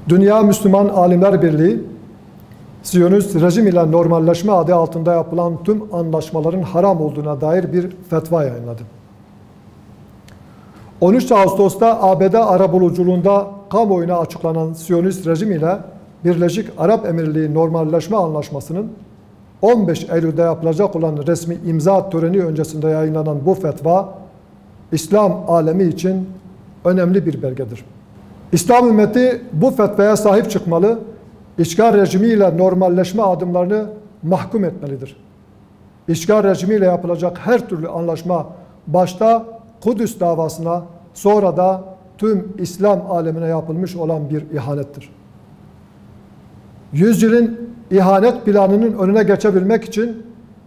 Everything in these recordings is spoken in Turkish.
Dünya Müslüman Alimler Birliği, Siyonist rejim ile normalleşme adı altında yapılan tüm anlaşmaların haram olduğuna dair bir fetva yayınladı. 13 Ağustos'ta ABD arabuluculuğunda kamuoyuna açıklanan Siyonist rejim ile Birleşik Arap Emirliği normalleşme anlaşmasının 15 Eylül'de yapılacak olan resmi imza töreni öncesinde yayınlanan bu fetva, İslam alemi için önemli bir belgedir. İslam ümmeti bu fetvaya sahip çıkmalı, işgal rejimiyle normalleşme adımlarını mahkum etmelidir. İşgal rejimiyle yapılacak her türlü anlaşma başta Kudüs davasına, sonra da tüm İslam alemine yapılmış olan bir ihanettir. Yüzyılın ihanet planının önüne geçebilmek için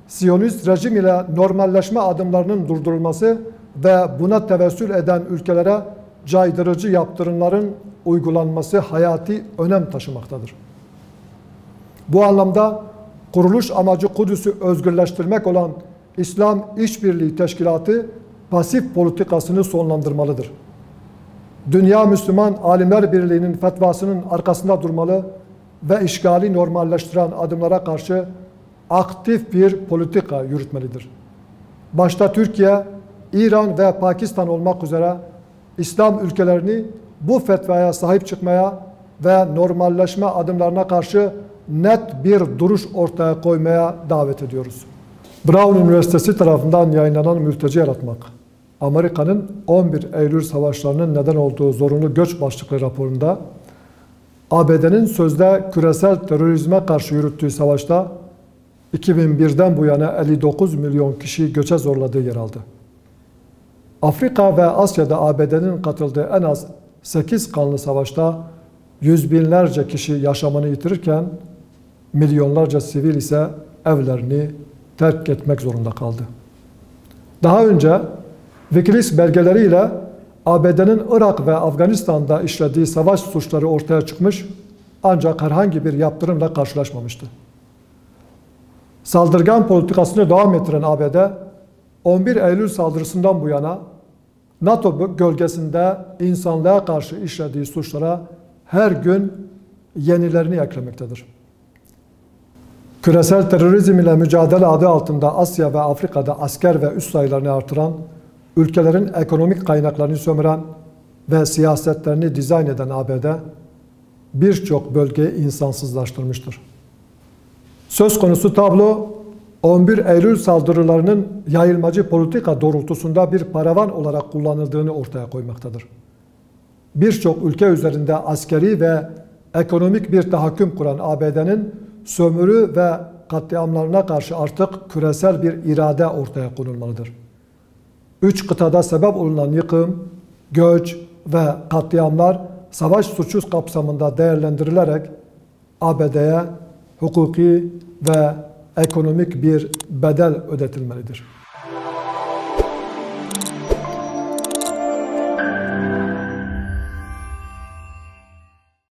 Siyonist rejim ile normalleşme adımlarının durdurulması ve buna tevessül eden ülkelere caydırıcı yaptırımların uygulanması hayati önem taşımaktadır. Bu anlamda kuruluş amacı Kudüs'ü özgürleştirmek olan İslam İşbirliği Teşkilatı pasif politikasını sonlandırmalıdır. Dünya Müslüman Alimler Birliği'nin fetvasının arkasında durmalı ve işgali normalleştiren adımlara karşı aktif bir politika yürütmelidir. Başta Türkiye, İran ve Pakistan olmak üzere İslam ülkelerini bu fetvaya sahip çıkmaya ve normalleşme adımlarına karşı net bir duruş ortaya koymaya davet ediyoruz. Brown Üniversitesi tarafından yayınlanan Mülteci Yaratmak, Amerika'nın 11 Eylül savaşlarının neden olduğu zorunlu göç başlıklı raporunda, ABD'nin sözde küresel terörizme karşı yürüttüğü savaşta 2001'den bu yana 59 milyon kişiyi göçe zorladığı yer aldı. Afrika ve Asya'da ABD'nin katıldığı en az 8 kanlı savaşta yüz binlerce kişi yaşamını yitirirken milyonlarca sivil ise evlerini terk etmek zorunda kaldı. Daha önce Wikileaks belgeleriyle ABD'nin Irak ve Afganistan'da işlediği savaş suçları ortaya çıkmış ancak herhangi bir yaptırımla karşılaşmamıştı. Saldırgan politikasını devam ettiren ABD, 11 Eylül saldırısından bu yana NATO gölgesinde insanlığa karşı işlediği suçlara her gün yenilerini eklemektedir. Küresel terörizm ile mücadele adı altında Asya ve Afrika'da asker ve üs sayılarını artıran, ülkelerin ekonomik kaynaklarını sömüren ve siyasetlerini dizayn eden ABD, birçok bölgeyi insansızlaştırmıştır. Söz konusu tablo, 11 Eylül saldırılarının yayılmacı politika doğrultusunda bir paravan olarak kullanıldığını ortaya koymaktadır. Birçok ülke üzerinde askeri ve ekonomik bir tahakküm kuran ABD'nin sömürü ve katliamlarına karşı artık küresel bir irade ortaya konulmalıdır. 3 kıtada sebep olunan yıkım, göç ve katliamlar savaş suçu kapsamında değerlendirilerek ABD'ye hukuki ve ekonomik bir bedel ödetilmelidir.